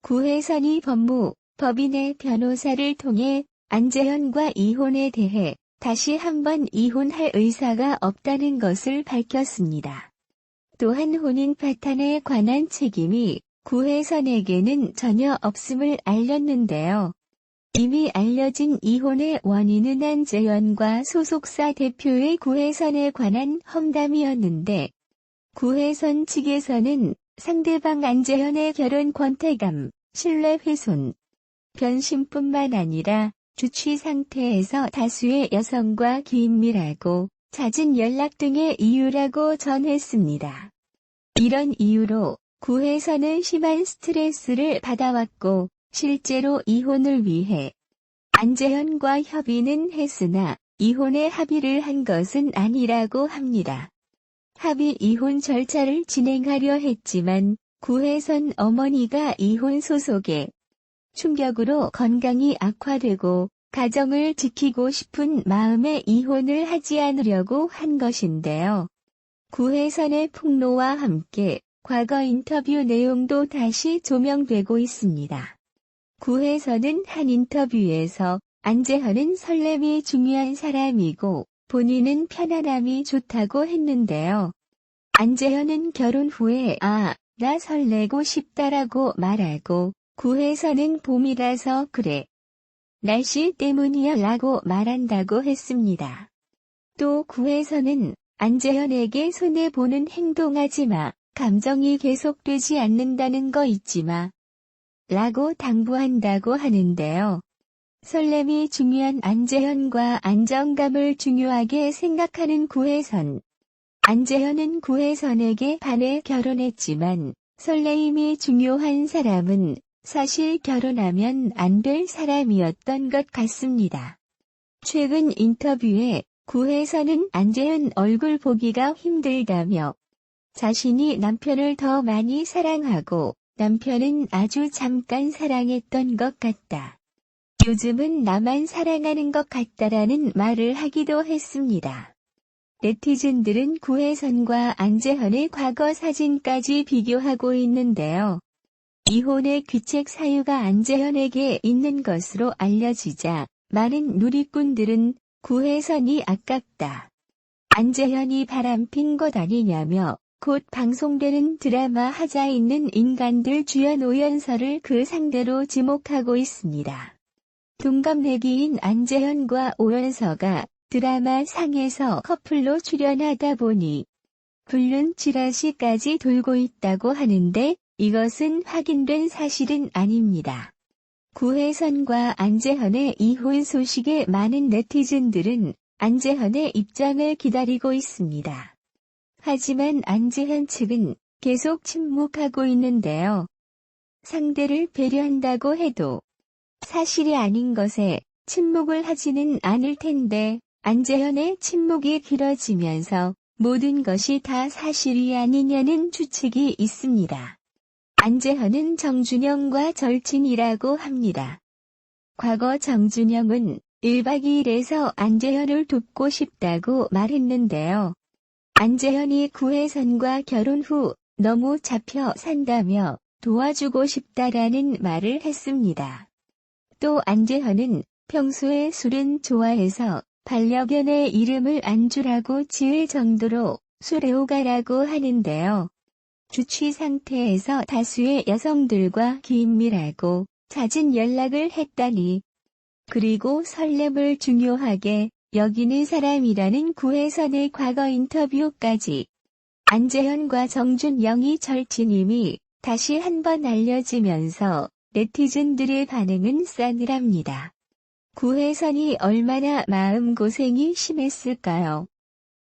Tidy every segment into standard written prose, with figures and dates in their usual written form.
구혜선이 법인의 변호사를 통해 안재현과 이혼에 대해 다시 한번 이혼할 의사가 없다는 것을 밝혔습니다. 또한 혼인 파탄에 관한 책임이 구혜선에게는 전혀 없음을 알렸는데요. 이미 알려진 이혼의 원인은 안재현과 소속사 대표의 구혜선에 관한 험담이었는데 구혜선 측에서는 상대방 안재현의 결혼 권태감, 신뢰훼손, 변심뿐만 아니라 주취 상태에서 다수의 여성과 긴밀하고 잦은 연락 등의 이유라고 전했습니다. 이런 이유로 구혜선은 심한 스트레스를 받아왔고 실제로 이혼을 위해 안재현과 협의는 했으나 이혼에 합의를 한 것은 아니라고 합니다. 합의 이혼 절차를 진행하려 했지만 구혜선 어머니가 이혼 소송에 충격으로 건강이 악화되고 가정을 지키고 싶은 마음에 이혼을 하지 않으려고 한 것인데요. 구혜선의 폭로와 함께 과거 인터뷰 내용도 다시 조명되고 있습니다. 구혜선은 한 인터뷰에서 안재현은 설렘이 중요한 사람이고 본인은 편안함이 좋다고 했는데요. 안재현은 결혼 후에 나 설레고 싶다라고 말하고 구혜선은 봄이라서 그래. 날씨 때문이야 라고 말한다고 했습니다. 또 구혜선은 안재현에게 손해보는 행동하지 마, 감정이 계속되지 않는다는 거 잊지 마 라고 당부한다고 하는데요. 설렘이 중요한 안재현과 안정감을 중요하게 생각하는 구혜선. 안재현은 구혜선에게 반해 결혼했지만 설레임이 중요한 사람은 사실 결혼하면 안 될 사람이었던 것 같습니다. 최근 인터뷰에 구혜선은 안재현 얼굴 보기가 힘들다며 자신이 남편을 더 많이 사랑하고 남편은 아주 잠깐 사랑했던 것 같다. 요즘은 나만 사랑하는 것 같다라는 말을 하기도 했습니다. 네티즌들은 구혜선과 안재현의 과거 사진까지 비교하고 있는데요. 이혼의 귀책 사유가 안재현에게 있는 것으로 알려지자 많은 누리꾼들은 구혜선이 아깝다. 안재현이 바람핀 것 아니냐며 곧 방송되는 드라마 하자 있는 인간들 주연 오연서를 그 상대로 지목하고 있습니다. 동갑내기인 안재현과 오연서가 드라마 상에서 커플로 출연하다 보니 불륜 찌라시까지 돌고 있다고 하는데 이것은 확인된 사실은 아닙니다. 구혜선과 안재현의 이혼 소식에 많은 네티즌들은 안재현의 입장을 기다리고 있습니다. 하지만 안재현 측은 계속 침묵하고 있는데요. 상대를 배려한다고 해도 사실이 아닌 것에 침묵을 하지는 않을 텐데 안재현의 침묵이 길어지면서 모든 것이 다 사실이 아니냐는 추측이 있습니다. 안재현은 정준영과 절친이라고 합니다. 과거 정준영은 1박 2일에서 안재현을 돕고 싶다고 말했는데요. 안재현이 구혜선과 결혼 후 너무 잡혀 산다며 도와주고 싶다라는 말을 했습니다. 또 안재현은 평소에 술은 좋아해서 반려견의 이름을 안주라고 지을 정도로 술애호가라고 하는데요. 주취 상태에서 다수의 여성들과 긴밀하고 잦은 연락을 했다니 그리고 설렘을 중요하게 여기는 사람이라는 구혜선의 과거 인터뷰까지 안재현과 정준영이 절친임이 다시 한번 알려지면서 네티즌들의 반응은 싸늘합니다. 구혜선이 얼마나 마음고생이 심했을까요?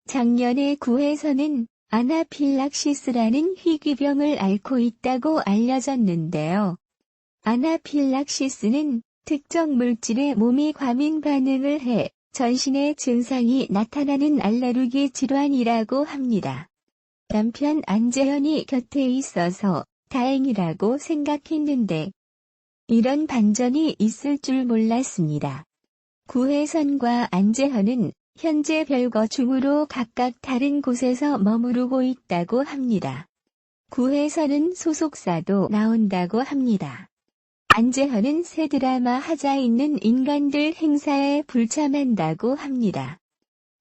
작년에 구혜선은 아나필락시스라는 희귀병을 앓고 있다고 알려졌는데요. 아나필락시스는 특정 물질에 몸이 과민 반응을 해 전신에 증상이 나타나는 알레르기 질환이라고 합니다. 남편 안재현이 곁에 있어서 다행이라고 생각했는데 이런 반전이 있을 줄 몰랐습니다. 구혜선과 안재현은 현재 별거 중으로 각각 다른 곳에서 머무르고 있다고 합니다. 구혜선은 소속사도 나온다고 합니다. 안재현은 새 드라마 하자 있는 인간들 행사에 불참한다고 합니다.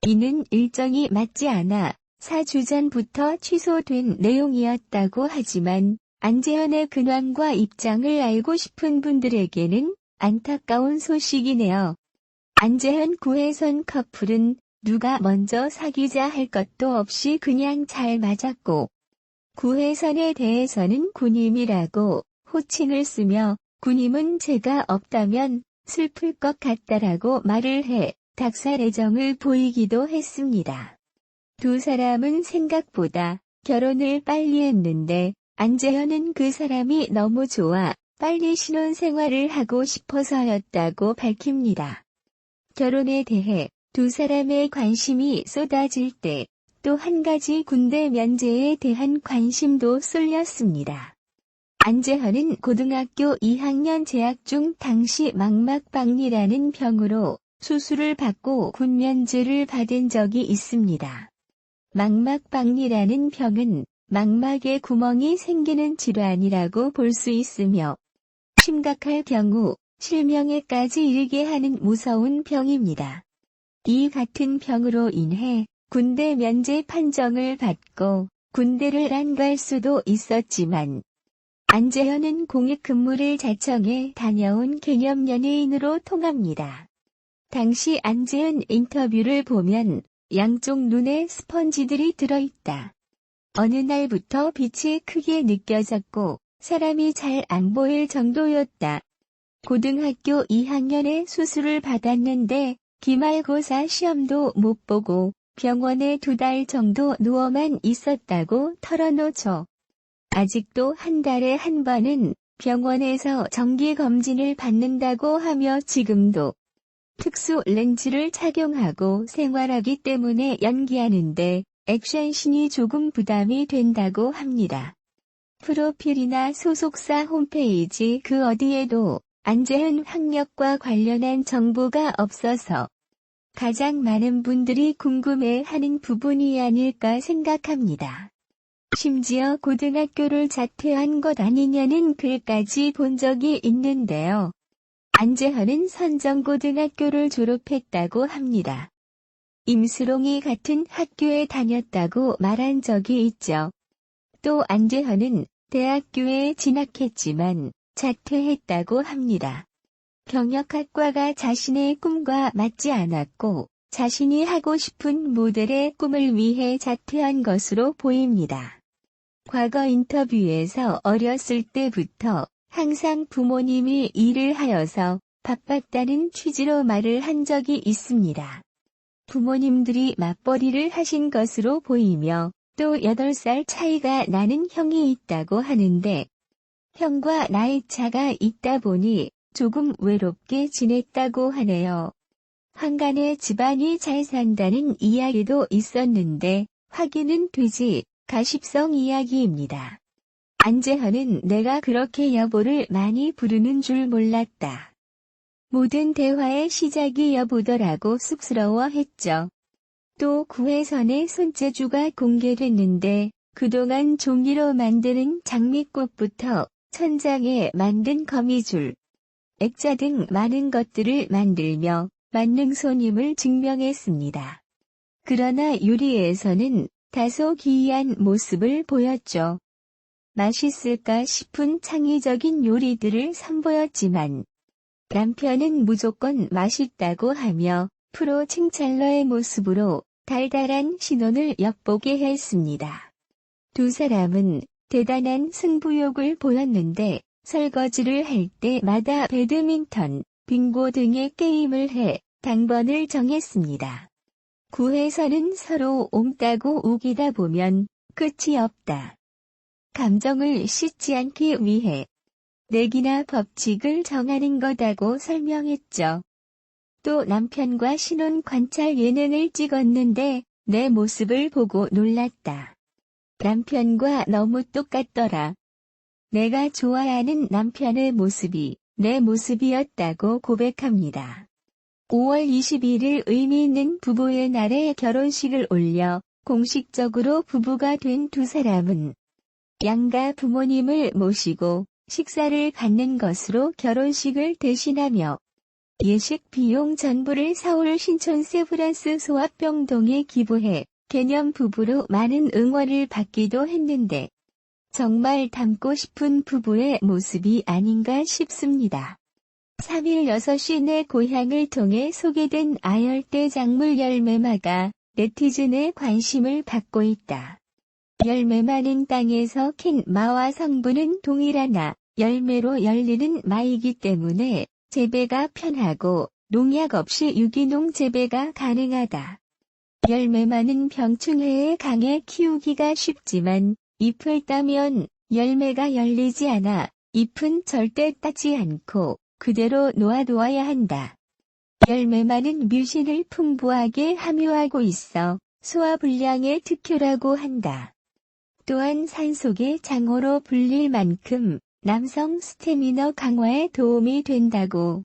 이는 일정이 맞지 않아 4주 전부터 취소된 내용이었다고 하지만 안재현의 근황과 입장을 알고 싶은 분들에게는 안타까운 소식이네요. 안재현 구혜선 커플은 누가 먼저 사귀자 할 것도 없이 그냥 잘 맞았고, 구혜선에 대해서는 구님이라고 호칭을 쓰며 구님은 제가 없다면 슬플 것 같다라고 말을 해 닭살 애정을 보이기도 했습니다. 두 사람은 생각보다 결혼을 빨리 했는데 안재현은 그 사람이 너무 좋아 빨리 신혼생활을 하고 싶어서였다고 밝힙니다. 결혼에 대해 두 사람의 관심이 쏟아질 때 또 한 가지 군대 면제에 대한 관심도 쏠렸습니다. 안재현은 고등학교 2학년 재학 중 당시 망막박리라는 병으로 수술을 받고 군 면제를 받은 적이 있습니다. 망막박리라는 병은 망막에 구멍이 생기는 질환이라고 볼 수 있으며 심각할 경우 실명에까지 이르게 하는 무서운 병입니다. 이 같은 병으로 인해 군대 면제 판정을 받고 군대를 안 갈 수도 있었지만 안재현은 공익근무를 자청해 다녀온 개념 연예인으로 통합니다. 당시 안재현 인터뷰를 보면 양쪽 눈에 스펀지들이 들어있다. 어느 날부터 빛이 크게 느껴졌고 사람이 잘 안 보일 정도였다. 고등학교 2학년에 수술을 받았는데 기말고사 시험도 못 보고 병원에 2달 정도 누워만 있었다고 털어놓죠. 아직도 한 달에 한 번은 병원에서 정기검진을 받는다고 하며 지금도 특수 렌즈를 착용하고 생활하기 때문에 연기하는데 액션씬이 조금 부담이 된다고 합니다. 프로필이나 소속사 홈페이지 그 어디에도 안재현 학력과 관련한 정보가 없어서 가장 많은 분들이 궁금해하는 부분이 아닐까 생각합니다. 심지어 고등학교를 자퇴한 것 아니냐는 글까지 본 적이 있는데요. 안재현은 선정고등학교를 졸업했다고 합니다. 임수롱이 같은 학교에 다녔다고 말한 적이 있죠. 또 안재현은 대학교에 진학했지만 자퇴했다고 합니다. 경영학과가 자신의 꿈과 맞지 않았고 자신이 하고 싶은 모델의 꿈을 위해 자퇴한 것으로 보입니다. 과거 인터뷰에서 어렸을 때부터 항상 부모님이 일을 하여서 바빴다는 취지로 말을 한 적이 있습니다. 부모님들이 맞벌이를 하신 것으로 보이며 또 8살 차이가 나는 형이 있다고 하는데 형과 나이 차가 있다 보니 조금 외롭게 지냈다고 하네요. 한간에 집안이 잘 산다는 이야기도 있었는데 확인은 되지 가십성 이야기입니다. 안재현은 내가 그렇게 여보를 많이 부르는 줄 몰랐다. 모든 대화의 시작이 여보더라고 쑥스러워했죠. 또 구혜선의 손재주가 공개됐는데 그동안 종이로 만드는 장미꽃부터 천장에 만든 거미줄, 액자 등 많은 것들을 만들며 만능손임을 증명했습니다. 그러나 요리에서는 다소 기이한 모습을 보였죠. 맛있을까 싶은 창의적인 요리들을 선보였지만 남편은 무조건 맛있다고 하며 프로 칭찬러의 모습으로 달달한 신혼을 엿보게 했습니다. 두 사람은 대단한 승부욕을 보였는데 설거지를 할 때마다 배드민턴, 빙고 등의 게임을 해 당번을 정했습니다. 구혜선은 서로 옹따고 우기다 보면 끝이 없다. 감정을 씻지 않기 위해 내기나 법칙을 정하는 거다고 설명했죠. 또 남편과 신혼 관찰 예능을 찍었는데 내 모습을 보고 놀랐다. 남편과 너무 똑같더라. 내가 좋아하는 남편의 모습이 내 모습이었다고 고백합니다. 5월 21일 의미 있는 부부의 날에 결혼식을 올려 공식적으로 부부가 된 두 사람은 양가 부모님을 모시고 식사를 갖는 것으로 결혼식을 대신하며 예식 비용 전부를 서울 신촌 세브란스 소아병동에 기부해 개념 부부로 많은 응원을 받기도 했는데 정말 닮고 싶은 부부의 모습이 아닌가 싶습니다. 3일 6시 내 고향을 통해 소개된 아열대 작물 열매마가 네티즌의 관심을 받고 있다. 열매마는 땅에서 캔 마와 성분은 동일하나 열매로 열리는 마이기 때문에 재배가 편하고 농약 없이 유기농 재배가 가능하다. 열매마는 병충해에 강해 키우기가 쉽지만 잎을 따면 열매가 열리지 않아 잎은 절대 따지 않고 그대로 놓아두어야 한다. 열매마는 뮤신을 풍부하게 함유하고 있어 소화불량의 특효라고 한다. 또한 산속의 장어로 불릴 만큼 남성 스태미너 강화에 도움이 된다고.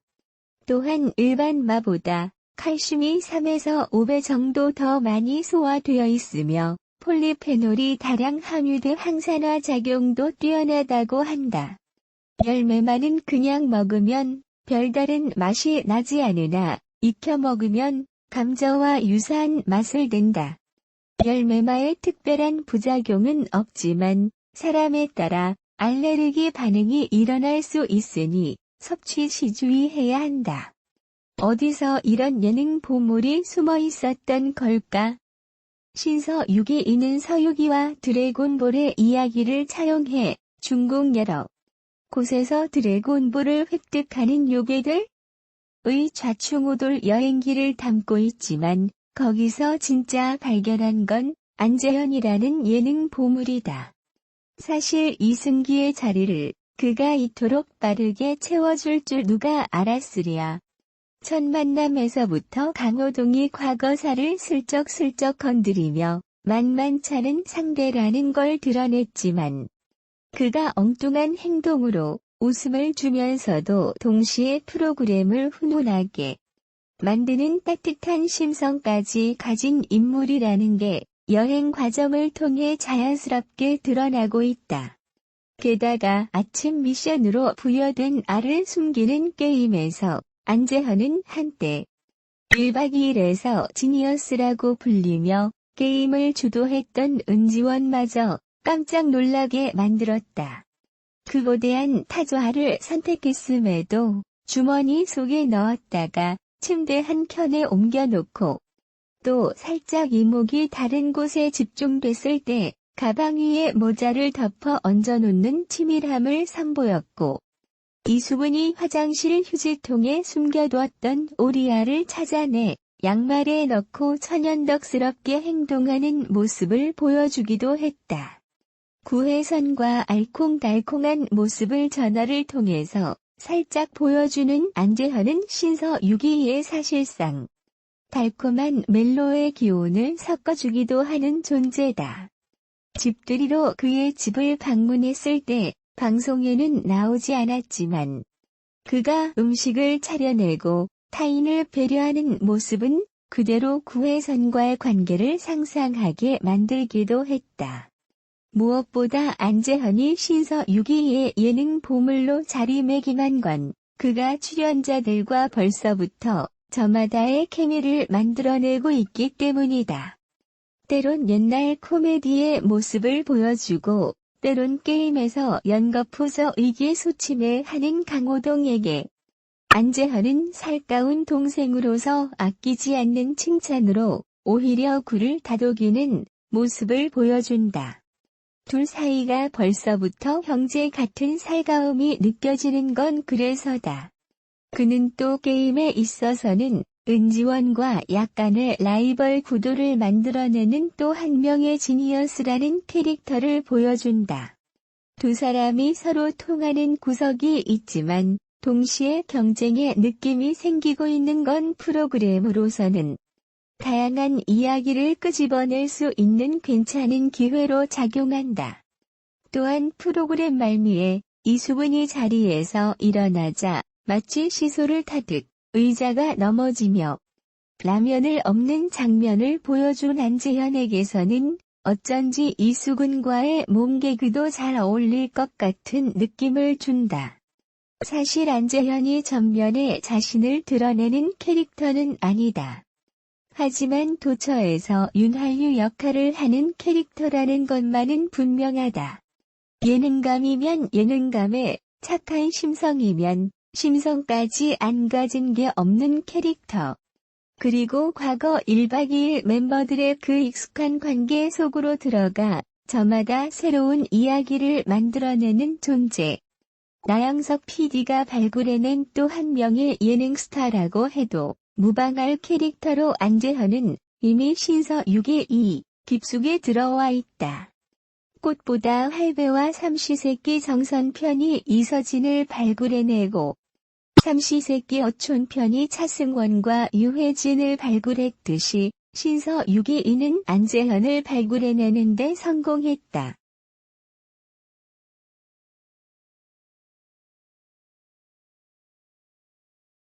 또한 일반 마보다 칼슘이 3에서 5배 정도 더 많이 소화되어 있으며 폴리페놀이 다량 함유돼 항산화 작용도 뛰어나다고 한다. 열매마는 그냥 먹으면 별다른 맛이 나지 않으나 익혀 먹으면 감자와 유사한 맛을 낸다. 열매마의 특별한 부작용은 없지만 사람에 따라 알레르기 반응이 일어날 수 있으니 섭취 시 주의해야 한다. 어디서 이런 예능 보물이 숨어 있었던 걸까? 신서 6이 이는 서유기와 드래곤볼의 이야기를 차용해 중국 여러 곳에서 드래곤볼을 획득하는 요괴들의 좌충우돌 여행기를 담고 있지만 거기서 진짜 발견한 건 안재현이라는 예능 보물이다. 사실 이승기의 자리를 그가 이토록 빠르게 채워줄 줄 누가 알았으랴. 첫 만남에서부터 강호동이 과거사를 슬쩍슬쩍 건드리며 만만찮은 상대라는 걸 드러냈지만 그가 엉뚱한 행동으로 웃음을 주면서도 동시에 프로그램을 훈훈하게 만드는 따뜻한 심성까지 가진 인물이라는 게 여행 과정을 통해 자연스럽게 드러나고 있다. 게다가 아침 미션으로 부여된 알을 숨기는 게임에서 안재현은 한때 1박 2일에서 지니어스라고 불리며 게임을 주도했던 은지원마저 깜짝 놀라게 만들었다. 그 거대한 타조알을 선택했음에도 주머니 속에 넣었다가 침대 한 켠에 옮겨놓고 또 살짝 이목이 다른 곳에 집중됐을 때 가방 위에 모자를 덮어 얹어놓는 치밀함을 선보였고 이수근이 화장실 휴지통에 숨겨두었던 오리알을 찾아내 양말에 넣고 천연덕스럽게 행동하는 모습을 보여주기도 했다. 구혜선과 알콩달콩한 모습을 전화를 통해서 살짝 보여주는 안재현은 신서 6기에 사실상 달콤한 멜로의 기운을 섞어주기도 하는 존재다. 집들이로 그의 집을 방문했을 때 방송에는 나오지 않았지만 그가 음식을 차려내고 타인을 배려하는 모습은 그대로 구혜선과의 관계를 상상하게 만들기도 했다. 무엇보다 안재현이 신서 6기의 예능 보물로 자리매김한 건 그가 출연자들과 벌써부터 저마다의 케미를 만들어내고 있기 때문이다. 때론 옛날 코미디의 모습을 보여주고 때론 게임에서 연거푸서 의기소침해하는 강호동에게 안재현은 살가운 동생으로서 아끼지 않는 칭찬으로 오히려 굴을 다독이는 모습을 보여준다. 둘 사이가 벌써부터 형제 같은 살가움이 느껴지는 건 그래서다. 그는 또 게임에 있어서는 은지원과 약간의 라이벌 구도를 만들어내는 또 한 명의 지니어스라는 캐릭터를 보여준다. 두 사람이 서로 통하는 구석이 있지만 동시에 경쟁의 느낌이 생기고 있는 건 프로그램으로서는 다양한 이야기를 끄집어낼 수 있는 괜찮은 기회로 작용한다. 또한 프로그램 말미에 이수근이 자리에서 일어나자 마치 시소를 타듯 의자가 넘어지며 라면을 엎는 장면을 보여준 안재현에게서는 어쩐지 이수근과의 몸개그도 잘 어울릴 것 같은 느낌을 준다. 사실 안재현이 전면에 자신을 드러내는 캐릭터는 아니다. 하지만 도처에서 윤활유 역할을 하는 캐릭터라는 것만은 분명하다. 예능감이면 예능감에, 착한 심성이면 심성까지 안 가진 게 없는 캐릭터. 그리고 과거 1박 2일 멤버들의 그 익숙한 관계 속으로 들어가 저마다 새로운 이야기를 만들어내는 존재. 나영석 PD가 발굴해낸 또 한 명의 예능 스타라고 해도 무방할 캐릭터로 안재현은 이미 신서6의 깊숙이 들어와 있다. 꽃보다 할배와 삼시세끼 정선편이 이서진을 발굴해내고 삼시세끼 어촌편이 차승원과 유해진을 발굴했듯이 신서6의 이는 안재현을 발굴해내는 데 성공했다.